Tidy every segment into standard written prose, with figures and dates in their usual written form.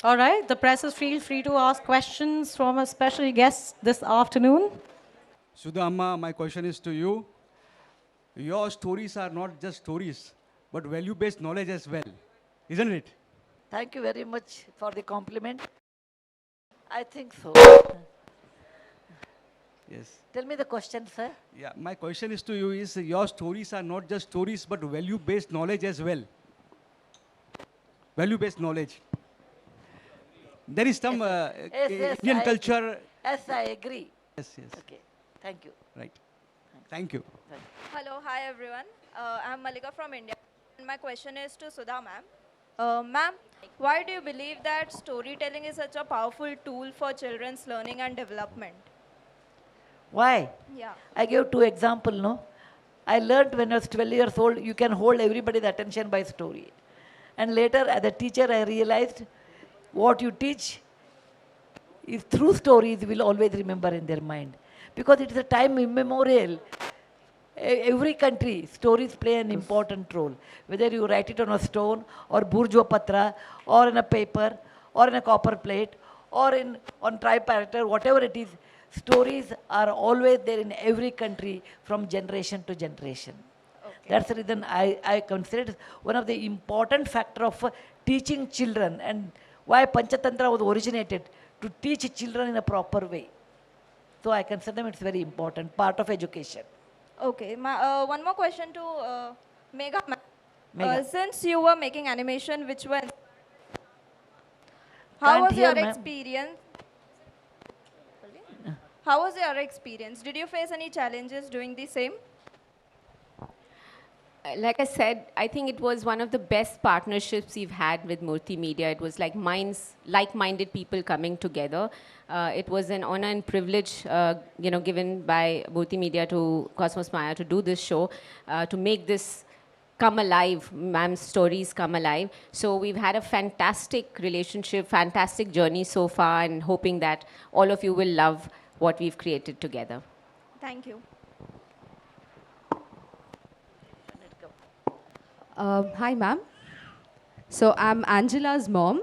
All right, the press is feel free to ask questions from a special guest this afternoon. Sudha Amma, my question is to you. Your stories are not just stories, but value-based knowledge as well, isn't it? Thank you very much for the compliment. I think so. Yes. Tell me the question, sir. Yeah, my question is to you is your stories are not just stories, but value-based knowledge as well. Value-based knowledge. There is some Yes, yes, Indian culture. yes, I agree. Yes, yes, Okay, thank you. right. Thank you. Thank you. Hello, hi everyone. I'm Malika from India. And my question is to Sudha ma'am. Ma'am, why do you believe that storytelling is such a powerful tool for children's learning and development? Why? Yeah. I gave two examples, no? I learned when I was 12 years old, you can hold everybody's attention by story. And later, as a teacher, I realized what you teach is through stories will always remember in their mind. Because it is a time immemorial. Every country, stories play an important role. Whether you write it on a stone or bourgeois patra or in a paper or in a copper plate or on typewriter, whatever it is, stories are always there in every country from generation to generation. Okay. That's the reason I consider it one of the important factor of teaching children and why Panchatantra was originated to teach children in a proper way. So I consider them it's very important part of education. Okay. One more question to Megha ma'am. Megha. Since you were making animation, which one? How Can't was hear, your ma'am. experience? How was your experience? Did you face any challenges doing the same? Like I said, I think it was one of the best partnerships we've had with Murty Media. It was like minds, like-minded people coming together. It was an honor and privilege, given by Murty Media to Cosmos Maya to do this show, to make this come alive, ma'am's stories come alive. So we've had a fantastic relationship, fantastic journey so far, and hoping that all of you will love what we've created together. Thank you. Hi, ma'am. So I'm Angela's mom,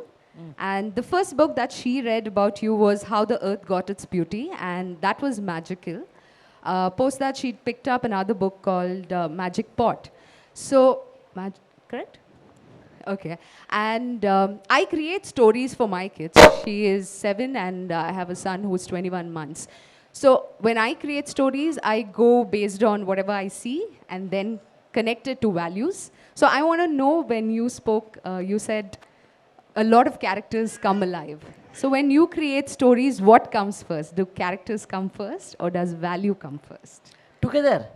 and the first book that she read about you was How the Earth Got Its Beauty, and that was magical. Post that, she picked up another book called Magic Pot. So, correct? Okay. And I create stories for my kids. She is 7, and I have a son who's 21 months. So when I create stories, I go based on whatever I see and then connect it to values. So I want to know, when you spoke, you said a lot of characters come alive. So when you create stories, what comes first? Do characters come first, or does value come first? Together.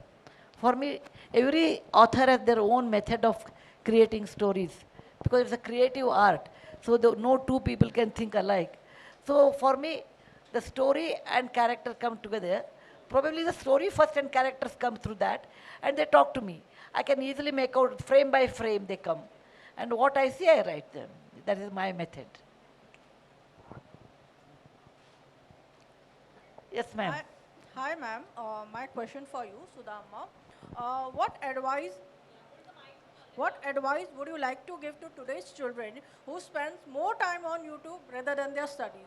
For me, every author has their own method of creating stories because it's a creative art. So no two people can think alike. So for me, the story and character come together. Probably the story first and characters come through that, and they talk to me. I can easily make out frame by frame they come. And what I see, I write them. That is my method. Yes, ma'am. Hi, ma'am. My question for you, Sudha Amma. What advice would you like to give to today's children who spends more time on YouTube rather than their studies?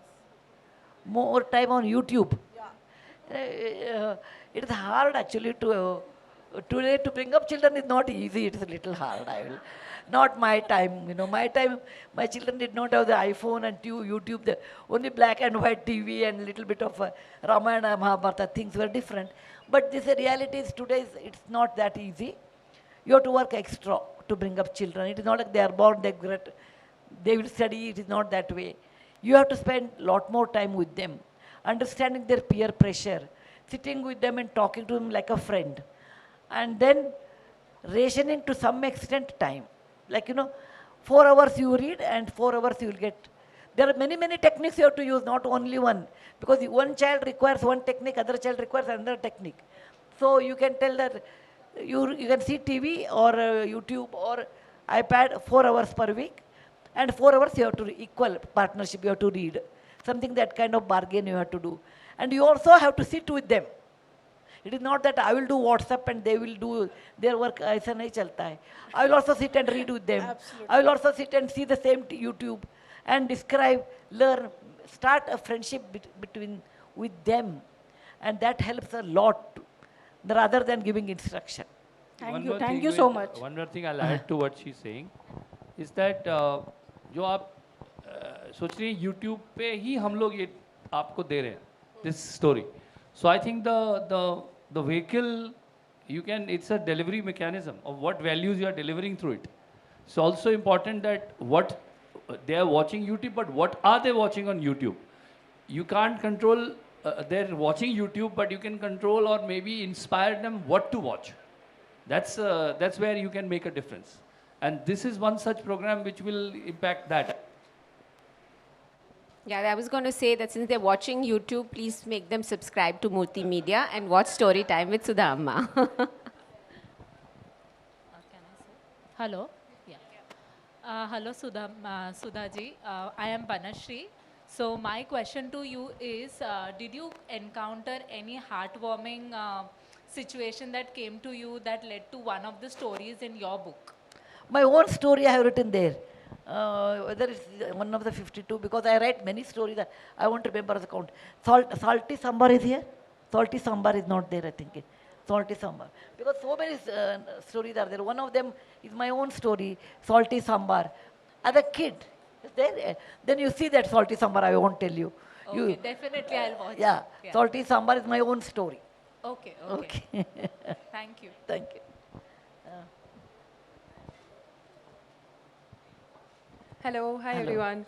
More time on YouTube. Yeah. It is hard actually today to bring up children is not easy. It is a little hard. Not my time. My time, my children did not have the iPhone and YouTube. Only black and white TV and little bit of Ramayana, Mahabharata. Things were different. But this reality is today. It's not that easy. You have to work extra to bring up children. It is not like they are born, they will study. It is not that way. You have to spend a lot more time with them, understanding their peer pressure, sitting with them and talking to them like a friend, and then rationing to some extent time. Like, 4 hours you read and 4 hours you will get. There are many, many techniques you have to use, not only one. Because one child requires one technique, other child requires another technique. So you can tell that you can see TV or YouTube or iPad 4 hours per week, and 4 hours you have to equal partnership, you have to read. Something that kind of bargain you have to do. And you also have to sit with them. It is not that I will do WhatsApp and they will do their work. ऐसा नहीं चलता है. I will also sit and read with them. Absolutely. I will also sit and see the same YouTube. and describe, learn, start a friendship between with them, and that helps a lot rather than giving instruction. Thank you so much. One more thing I'll add to what she's saying is that जो आप सोच रही हैं YouTube पे ही हम लोग ये आपको दे रहे हैं this story. So I think the vehicle it's a delivery mechanism of what values you are delivering through it. It's also important that what they are watching YouTube, but what are they watching on YouTube? You can't control they're watching YouTube, but you can control or maybe inspire them what to watch. That's where you can make a difference. And this is one such program which will impact that. Yeah, I was going to say that since they're watching YouTube, please make them subscribe to Murty Media and watch Story Time with Sudha Amma. Hello. Yeah. Hello, Sudha ji. I am Banashri. So my question to you is, did you encounter any heartwarming situation that came to you that led to one of the stories in your book? My own story I have written there. Whether it's one of the 52, because I write many stories that I won't remember the count. Salty Sambar is here. Salty Sambar is not there, I think. Salty Sambar. Because so many stories are there. One of them is my own story, Salty Sambar. As a kid, there, then you see that Salty Sambar, I won't tell you. Okay, definitely I'll watch. Yeah, Yeah. Salty Sambar is my own story. Okay. Thank you. Thank you. Hello, hi everyone.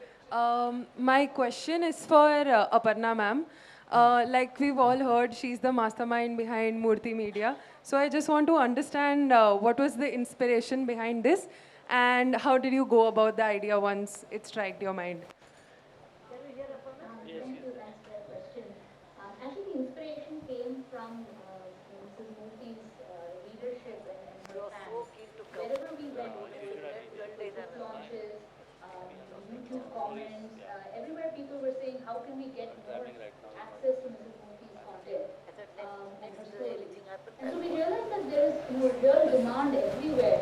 My question is for Aparna ma'am. Like we've all heard, she's the mastermind behind Murty Media. So I just want to understand what was the inspiration behind this and how did you go about the idea once it struck your mind? Thank you, thanks for that question. Actually, the inspiration came from Mrs. Murty's leadership and her fans. Wherever we went, book launches, YouTube comments, everywhere people were saying, how can we get more access to Mrs. Murty's content and her stories. And so we realized that there is real demand everywhere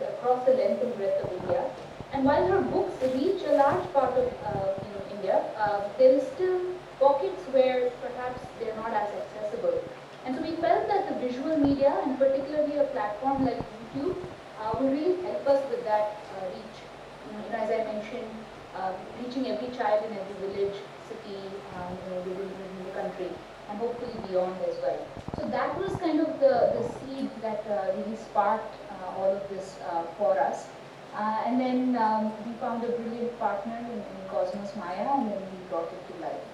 across the length and breadth of India. And while her books reach a large part of India, there is still pockets where perhaps they're not as accessible. And so we felt that the visual media, and particularly a platform like YouTube, will really help us with that reach. As I mentioned, reaching every child in every village, city, within the country, and hopefully beyond as well. So that was kind of the seed that really sparked all of this for us. And then we found a brilliant partner in Cosmos Maya, and then we brought it to life.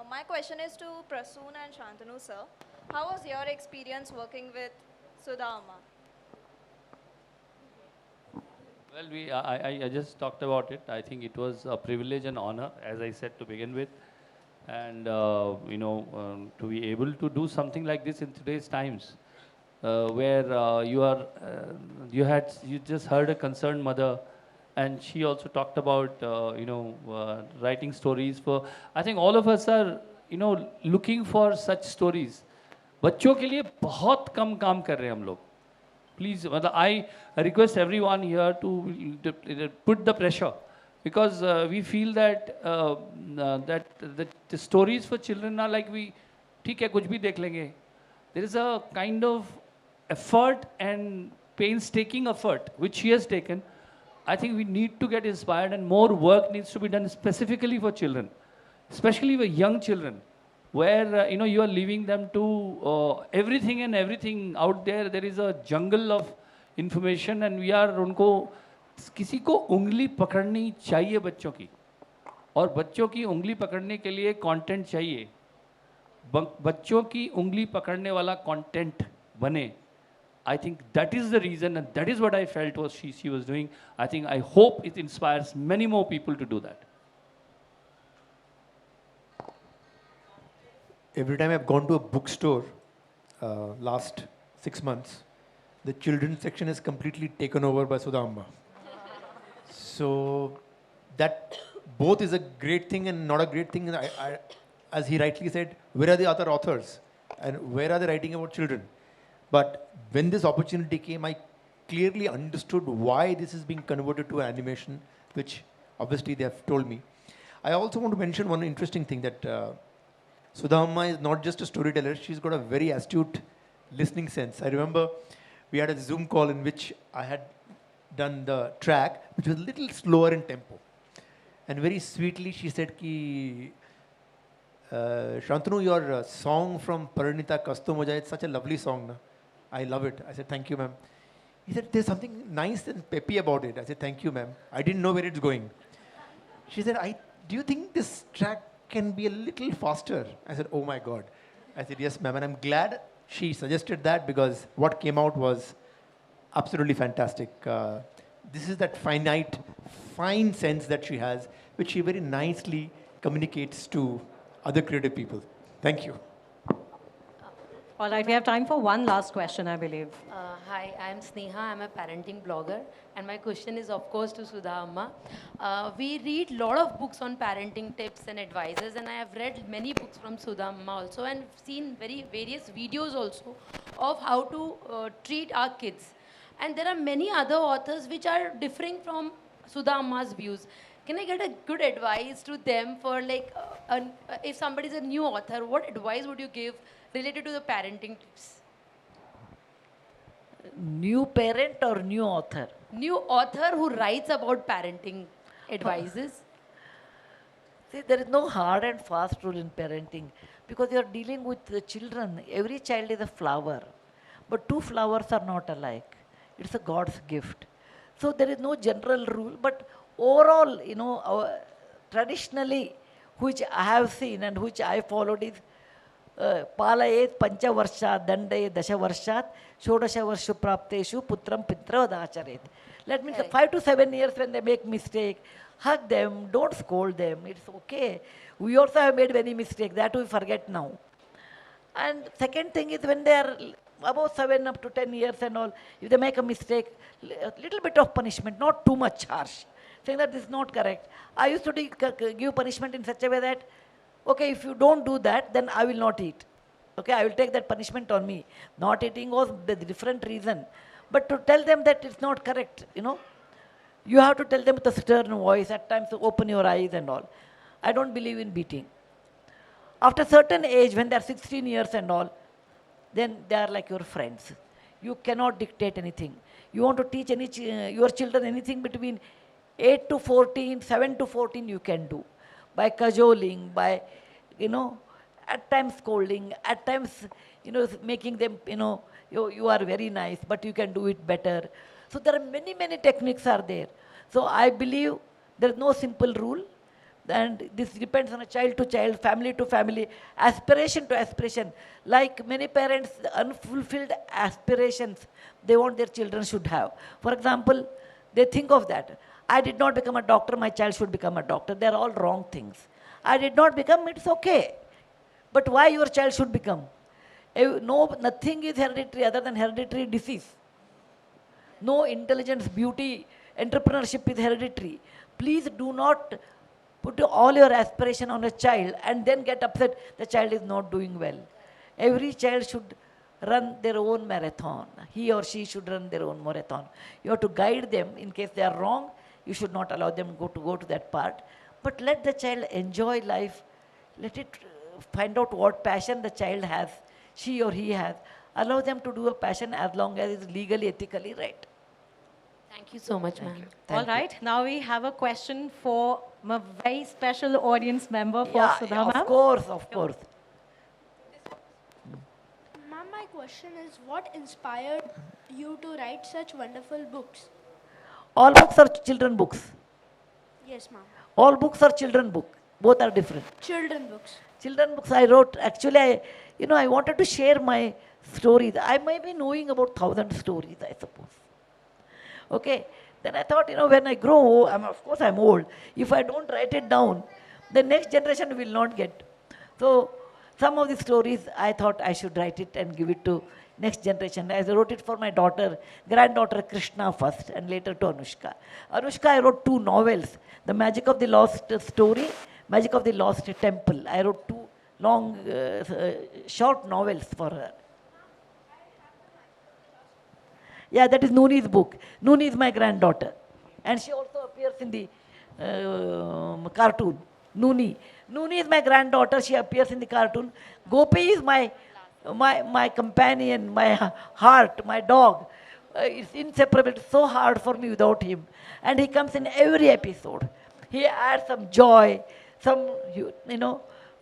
My question is to Prasoon and Shantanu, sir. How was your experience working with Sudha Amma? Well, I just talked about it. I think it was a privilege and honor, as I said to begin with. And, to be able to do something like this in today's times, where you just heard a concerned mother, and she also talked about, writing stories for, I think all of us are, looking for such stories. बच्चों के लिए बहुत कम काम कर रहे हैं हम लोग. Please, I request everyone here to put the pressure, because we feel that that the stories for children are like ठीक है कुछ भी देख लेंगे. There is a kind of effort and painstaking effort which she has taken. I think we need to get inspired, and more work needs to be done specifically for children, especially for young children, where you are leaving them to everything and everything out there. There is a jungle of information, and we are उनको किसी को उंगली पकड़नी चाहिए बच्चों की, और बच्चों की उंगली पकड़ने के लिए कंटेंट चाहिए. बच्चों की उंगली पकड़ने वाला कंटेंट बने. I think that is the reason, and that is what I felt was she was doing. I think, I hope it inspires many more people to do that. Every time I've gone to a bookstore last 6 months, the children's section is completely taken over by Sudha Amma. So that both is a great thing and not a great thing. As he rightly said, where are the other authors? And where are they writing about children? But when this opportunity came, I clearly understood why this is being converted to animation, which obviously they have told me. I also want to mention one interesting thing that Sudha Amma is not just a storyteller, she's got a very astute listening sense. I remember we had a Zoom call in which I had done the track, which was a little slower in tempo. And very sweetly she said, ki, Shantanu, your song from Parinita Kasto Moja, it's such a lovely song. Na? I love it. I said, thank you, ma'am. He said, there's something nice and peppy about it. I said, thank you, ma'am. I didn't know where it's going. She said, do you think this track can be a little faster? I said, oh my God. I said, yes, ma'am. And I'm glad she suggested that because what came out was absolutely fantastic. This is that fine sense that she has, which she very nicely communicates to other creative people. Thank you. All right, we have time for one last question, I believe. Hi, I'm Sneha. I'm a parenting blogger. And my question is, of course, to Sudha Amma. We read a lot of books on parenting tips and advices. And I have read many books from Sudha Amma also and seen various videos also of how to treat our kids. And there are many other authors which are differing from Sudha Amma's views. Can I get a good advice to them for like, if somebody is a new author, what advice would you give related to the parenting tips? New parent or new author? New author who writes about parenting advices. See, there is no hard and fast rule in parenting because you are dealing with the children. Every child is a flower, but two flowers are not alike. It's a God's gift. So there is no general rule, but overall, traditionally, which I have seen and which I followed is Palayet Panchavarshat Dande Dashavarshat Shodashavarshu Prapteshu Putram Pitra Dacharet. That means 5 to 7 years when they make mistake, hug them, don't scold them, it's okay. We also have made many mistakes, that we forget now. And second thing is when they are about 7 up to 10 years and all, if they make a mistake, a little bit of punishment, not too much harsh, saying that this is not correct. I used to give punishment in such a way that, okay, if you don't do that, then I will not eat. Okay, I will take that punishment on me. Not eating was the different reason. But to tell them that it's not correct, you have to tell them with a stern voice, at times to open your eyes and all. I don't believe in beating. After a certain age, when they are 16 years and all, then they are like your friends. You cannot dictate anything. You want to teach your children anything between 8 to 14, 7 to 14, you can do. By cajoling, by, at times scolding, at times, making them, you are very nice, but you can do it better. So there are many, many techniques are there. So I believe there is no simple rule. And this depends on a child to child, family to family, aspiration to aspiration. Like many parents, unfulfilled aspirations they want their children should have. For example, they think of that. I did not become a doctor, my child should become a doctor. They are all wrong things. I did not become, it's okay. But why your child should become? No, nothing is hereditary other than hereditary disease. No intelligence, beauty, entrepreneurship is hereditary. Please do not put all your aspiration on a child and then get upset the child is not doing well. Every child should run their own marathon. He or she should run their own marathon. You have to guide them in case they are wrong. You should not allow them go to that part. But let the child enjoy life. Let it find out what passion the child has, she or he has. Allow them to do a passion as long as it's legally, ethically right. Thank you so much, ma'am. All right, now we have a question for a very special audience member for Sudha ma'am. Of course, of course. Ma'am, my question is, what inspired you to write such wonderful books? All books are children books. Yes, ma'am. All books are children books. Both are different. Children books. Children books I wrote, actually, I wanted to share my stories. I may be knowing about 1,000 stories, I suppose. Okay, then I thought, when I grow, of course I'm old. If I don't write it down, the next generation will not get. So some of the stories, I thought I should write it and give it to next generation. I wrote it for my granddaughter Krishna first, and later to Anushka. Anushka, I wrote 2 novels, The Magic of the Lost Story, Magic of the Lost Temple. I wrote 2 long, short novels for her. Yeah, that is Nooni's book. Nooni is my granddaughter. And she also appears in the cartoon. Nooni. Nooni is my granddaughter. She appears in the cartoon. Gopi is my companion, my heart, my dog. It's inseparable. It's so hard for me without him. And he comes in every episode. He adds some joy, some,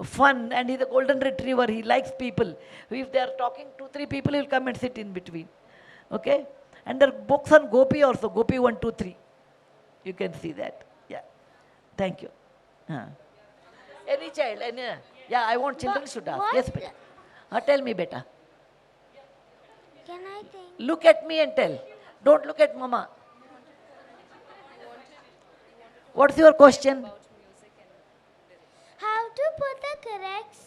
fun. And he's a golden retriever. He likes people. If they are talking 2-3 people, he'll come and sit in between. Okay? And there are books on Gopi also. Gopi 1, 2, 3. You can see that. Yeah. Thank you. Any child. Yeah, I want children should ask. Yes, beta. Tell me, beta. Can I think? Look at me and tell. Don't look at mama. What's your question? How to put the correct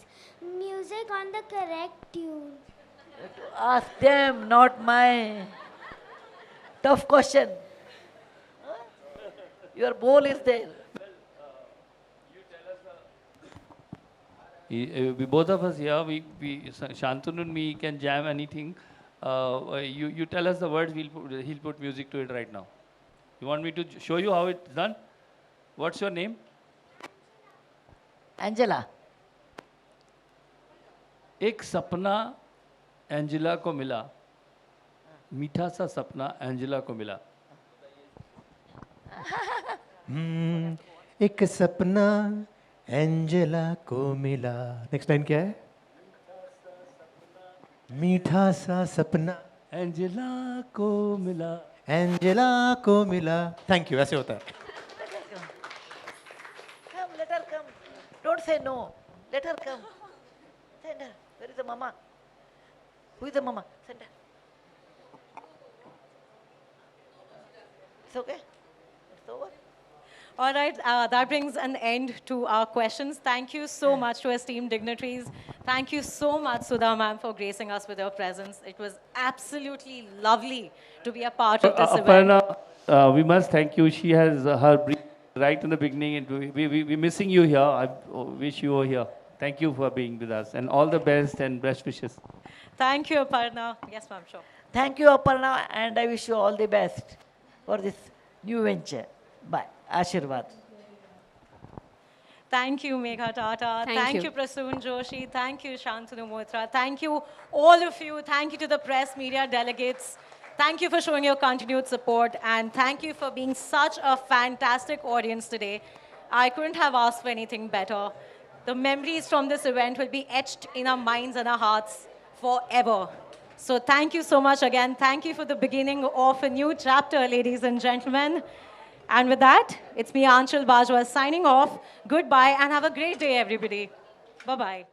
music on the correct tune? Ask them, not my tough question. Your bowl is there. We both of us here, Shantanu and me can jam anything. You tell us the words, he'll put music to it right now. You want me to show you how it's done? What's your name? Angela. एक सपना Angela को मिला, मीठा सा सपना Angela को मिला. एक सपना एंजेला को मिला. नेक्स्ट लाइन क्या है? मीठा सा सपना एंजेला को मिला. एंजेला को मिला. Thank you. ऐसे होता है. Come, let her come. Don't say no. Let her come. Send her. Where is the mama? Who is the mama? Send her. It's okay? It's over? All right, that brings an end to our questions. Thank you so much to esteemed dignitaries. Thank you so much, Sudha ma'am, for gracing us with your presence. It was absolutely lovely to be a part of this event. Aparna, we must thank you. She has her brief right in the beginning, and we're missing you here. I wish you were here. Thank you for being with us, and all the best and best wishes. Thank you, Aparna. Yes, ma'am, sure. Thank you, Aparna, and I wish you all the best for this new venture. Bye. Ashirwad. Thank you, Megha, Tata. Thank you, you. Prasoon, Joshi. Thank you, Shantanu, Moitra. Thank you, all of you. Thank you to the press, media, delegates. Thank you for showing your continued support. And thank you for being such a fantastic audience today. I couldn't have asked for anything better. The memories from this event will be etched in our minds and our hearts forever. So thank you so much again. Thank you for the beginning of a new chapter, ladies and gentlemen. And with that, it's me, Anshul Bajwa, signing off. Goodbye and have a great day, everybody. Bye-bye.